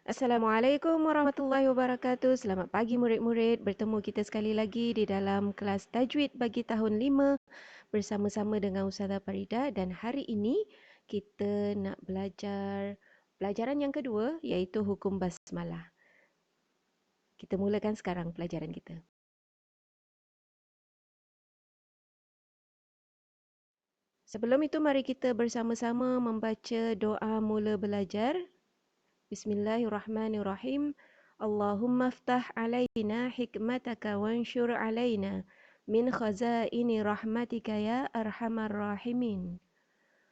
Assalamualaikum warahmatullahi wabarakatuh. Selamat pagi murid-murid. Bertemu kita sekali lagi di dalam kelas tajwid bagi tahun 5 bersama-sama dengan Ustazah Farida, dan hari ini kita nak belajar pelajaran yang kedua, iaitu hukum basmalah. Kita mulakan sekarang pelajaran kita. Sebelum itu, mari kita bersama-sama membaca doa mula belajar. Bismillahirrahmanirrahim. Allahumma aftah alaina hikmataka wanshur alaina min khazaini rahmatika ya arhamar rahimin.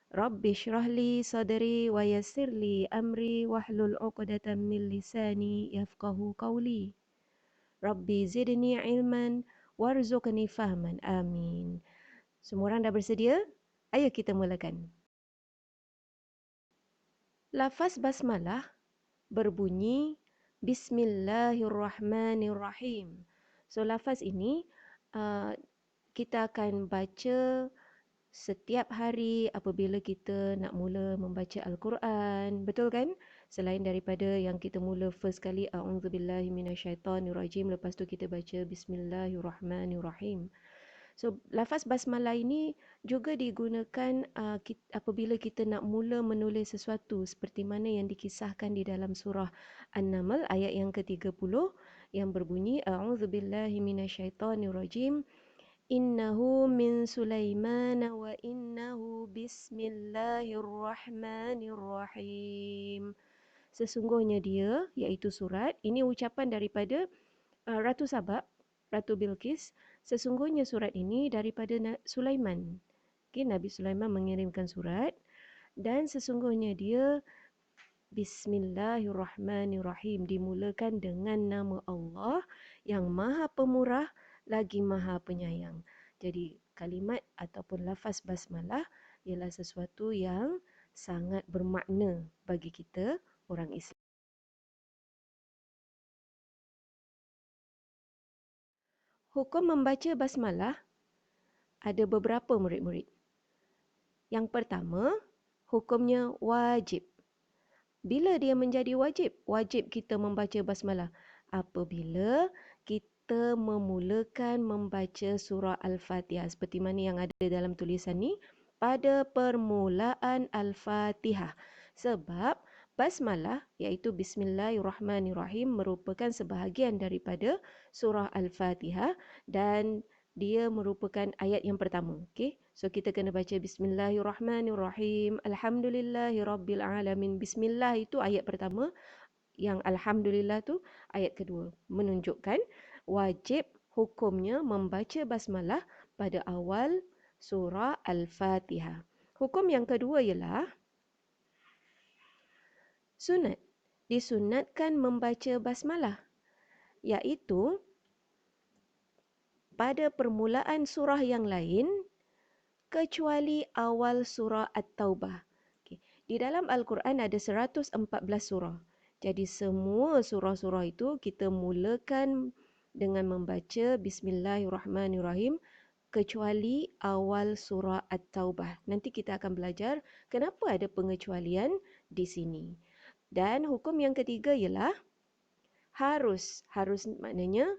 Rabbi shrah li sadri wa yassir li amri wahlul 'uqdatam min lisani yafqahu qawli. Rabbi zidni ilman warzuqni fahman. Amin. Semua orang dah bersedia? Ayo kita mulakan. Lafaz basmalah berbunyi Bismillahirrahmanirrahim. So lafaz ini kita akan baca setiap hari apabila kita nak mula membaca Al-Quran. Betul kan? Selain daripada yang kita mula first kali A'udzubillahi minasyaitonirrajim, lepas tu kita baca Bismillahirrahmanirrahim. So lafaz basmalah ini juga digunakan apabila kita nak mula menulis sesuatu, seperti mana yang dikisahkan di dalam surah An-Naml ayat yang ke-30 yang berbunyi A'udzubillahi minasyaitonirrajim. Innahu min Sulaiman wa innahu bismillahirrahmanirrahim. Sesungguhnya dia, iaitu surat, ini ucapan daripada Ratu Sabak, Ratu Bilqis. Sesungguhnya surat ini daripada Sulaiman. Okay, Nabi Sulaiman mengirimkan surat, dan sesungguhnya dia Bismillahirrahmanirrahim, dimulakan dengan nama Allah yang Maha Pemurah lagi Maha Penyayang. Jadi kalimat ataupun lafaz basmalah ialah sesuatu yang sangat bermakna bagi kita orang Islam. Hukum membaca basmalah ada beberapa murid-murid. Yang pertama, hukumnya wajib. Bila dia menjadi wajib? Wajib kita membaca basmalah apabila kita memulakan membaca surah Al-Fatihah, seperti mana yang ada dalam tulisan ni, pada permulaan Al-Fatihah. Sebab basmalah iaitu Bismillahirrahmanirrahim merupakan sebahagian daripada surah Al-Fatihah dan dia merupakan ayat yang pertama. Okay? So kita kena baca Bismillahirrahmanirrahim. Alhamdulillahirrabbilalamin. Bismillah itu ayat pertama. Yang Alhamdulillah tu ayat kedua. Menunjukkan wajib hukumnya membaca basmalah pada awal surah Al-Fatihah. Hukum yang kedua ialah sunat. Disunatkan membaca basmalah, iaitu pada permulaan surah yang lain kecuali awal surah At-Taubah. Okay. Di dalam Al-Quran ada 114 surah. Jadi semua surah-surah itu kita mulakan dengan membaca Bismillahirrahmanirrahim kecuali awal surah At-Taubah. Nanti kita akan belajar kenapa ada pengecualian di sini. Dan hukum yang ketiga ialah harus. Harus maknanya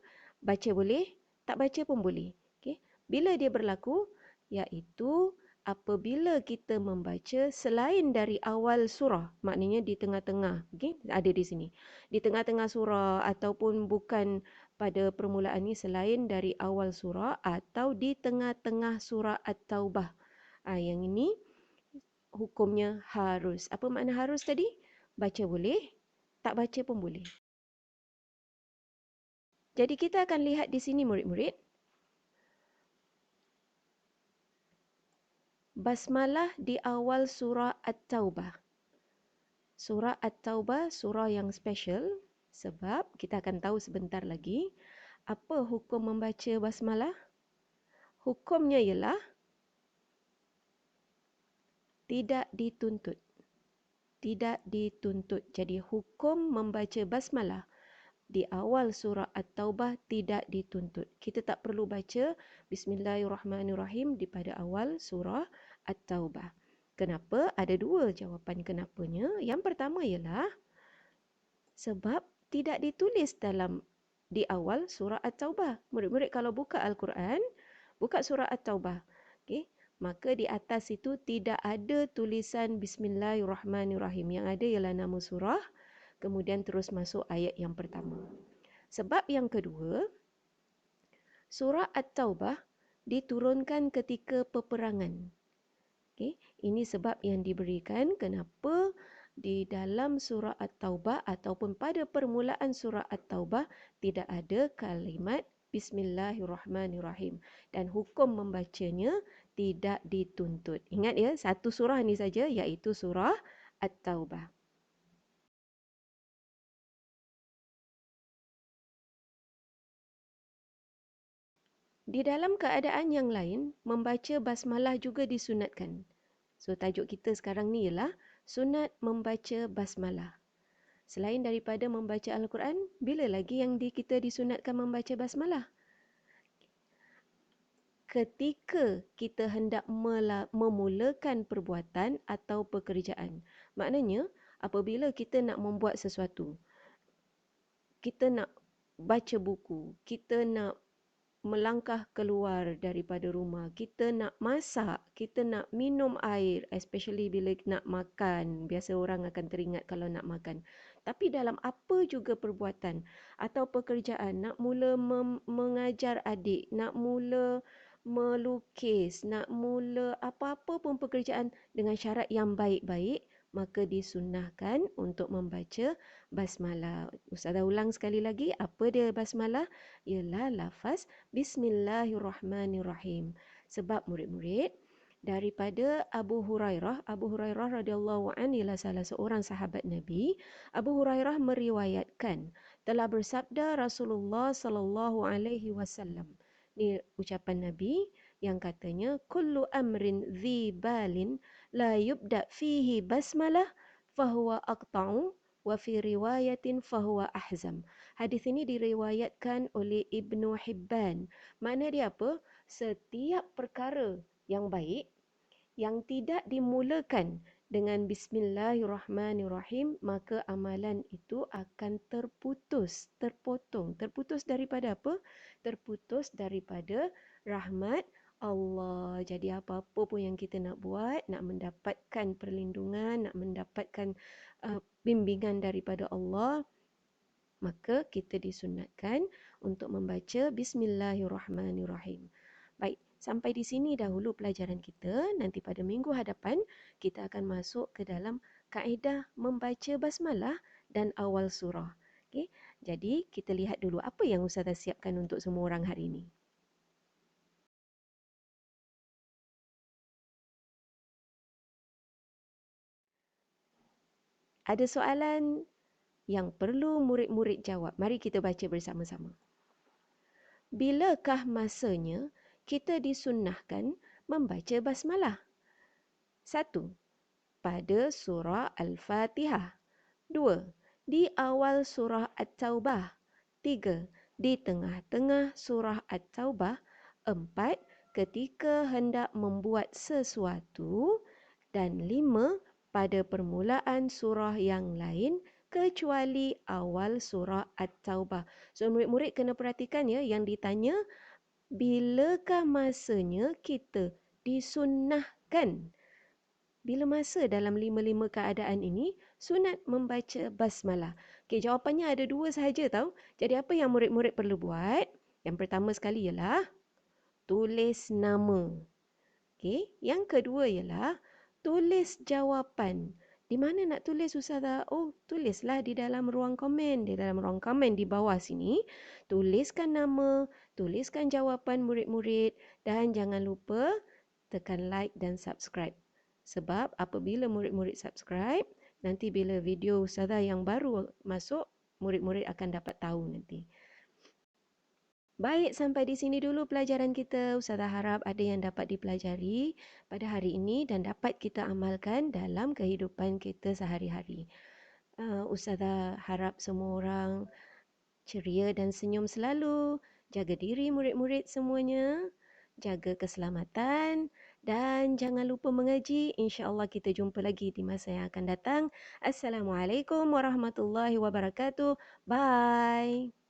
baca boleh, tak baca pun boleh. Okay. Bila dia berlaku, iaitu apabila kita membaca selain dari awal surah, maknanya di tengah-tengah. Okay. Ada di sini. Di tengah-tengah surah ataupun bukan pada permulaan ni, selain dari awal surah atau di tengah-tengah surah At-Taubah. Yang ini hukumnya harus. Apa makna harus tadi? Baca boleh, tak baca pun boleh. Jadi kita akan lihat di sini murid-murid. Basmalah di awal surah At-Taubah. Surah At-Taubah surah yang special sebab kita akan tahu sebentar lagi apa hukum membaca basmalah. Hukumnya ialah tidak dituntut. Tidak dituntut. Jadi hukum membaca basmalah di awal surah At-Taubah tidak dituntut. Kita tak perlu baca Bismillahirrahmanirrahim di pada awal surah At-Taubah. Kenapa? Ada dua jawapan kenapanya. Yang pertama ialah Sebab tidak ditulis di awal surah At-Taubah. Murid-murid kalau buka Al-Quran, buka surah At-Taubah. Okay? Maka di atas itu tidak ada tulisan Bismillahirrahmanirrahim. Yang ada ialah nama surah, kemudian terus masuk ayat yang pertama. Sebab yang kedua, surah At-Taubah diturunkan ketika peperangan. Okay? Ini sebab yang diberikan kenapa di dalam surah At-Taubah ataupun pada permulaan surah At-Taubah tidak ada kalimat Bismillahirrahmanirrahim dan hukum membacanya tidak dituntut. Ingat ya, satu surah ni saja iaitu surah At-Taubah. Di dalam keadaan yang lain, membaca basmalah juga disunatkan. So, tajuk kita sekarang ni ialah sunat membaca basmalah. Selain daripada membaca Al-Quran, bila lagi yang kita disunatkan membaca basmalah? Ketika kita hendak memulakan perbuatan atau pekerjaan. Maknanya, apabila kita nak membuat sesuatu, kita nak baca buku, kita nak melangkah keluar daripada rumah, kita nak masak, kita nak minum air, especially bila nak makan. Biasa orang akan teringat kalau nak makan. Tapi dalam apa juga perbuatan atau pekerjaan, nak mula mengajar adik, nak mula melukis, nak mula apa-apa pun pekerjaan dengan syarat yang baik-baik, maka disunnahkan untuk membaca basmalah. Ustazah ulang sekali lagi, apa dia basmalah? Ialah lafaz Bismillahirrahmanirrahim. Sebab murid-murid, daripada Abu Hurairah radhiyallahu anhu ialah salah seorang sahabat Nabi. Abu Hurairah meriwayatkan telah bersabda Rasulullah sallallahu alaihi wasallam. Ini ucapan Nabi yang katanya kullu amrin dhi balin la yubda fihi basmalah fahuwa aqta'u wa fi riwayatin fahuwa ahzam. Hadis ini diriwayatkan oleh Ibnu Hibban. Makna dia apa? Setiap perkara yang baik yang tidak dimulakan dengan Bismillahirrahmanirrahim, maka amalan itu akan terpotong. Terputus daripada apa? Terputus daripada rahmat Allah. Jadi apa-apa pun yang kita nak buat, nak mendapatkan perlindungan, nak mendapatkan bimbingan daripada Allah, maka kita disunatkan untuk membaca Bismillahirrahmanirrahim. Baik, sampai di sini dahulu pelajaran kita. Nanti pada minggu hadapan, kita akan masuk ke dalam kaedah membaca basmalah dan awal surah. Okay? Jadi, kita lihat dulu apa yang Ustazah siapkan untuk semua orang hari ini. Ada soalan yang perlu murid-murid jawab. Mari kita baca bersama-sama. Bilakah masanya kita disunnahkan membaca basmalah? 1. Pada surah Al-Fatihah. 2. Di awal surah At-Taubah. 3. Di tengah-tengah surah At-Taubah. 4. Ketika hendak membuat sesuatu. Dan 5. Pada permulaan surah yang lain kecuali awal surah At-Taubah. So murid-murid kena perhatikan ya, yang ditanya bilakah masanya kita disunnahkan. Bila masa dalam 5-5 keadaan ini sunat membaca basmalah. Okey, jawapannya ada 2 sahaja tau. Jadi apa yang murid-murid perlu buat? Yang pertama sekali ialah tulis nama. Okey, yang kedua ialah tulis jawapan. Di mana nak tulis Ustazah? Oh, tulislah di dalam ruang komen. Di dalam ruang komen di bawah sini, tuliskan nama, tuliskan jawapan murid-murid dan jangan lupa tekan like dan subscribe. Sebab apabila murid-murid subscribe, nanti bila video Ustazah yang baru masuk, murid-murid akan dapat tahu nanti. Baik, sampai di sini dulu pelajaran kita. Ustazah harap ada yang dapat dipelajari pada hari ini dan dapat kita amalkan dalam kehidupan kita sehari-hari. Ustazah harap semua orang ceria dan senyum selalu. Jaga diri murid-murid semuanya. Jaga keselamatan dan jangan lupa mengaji. InsyaAllah kita jumpa lagi di masa yang akan datang. Assalamualaikum warahmatullahi wabarakatuh. Bye.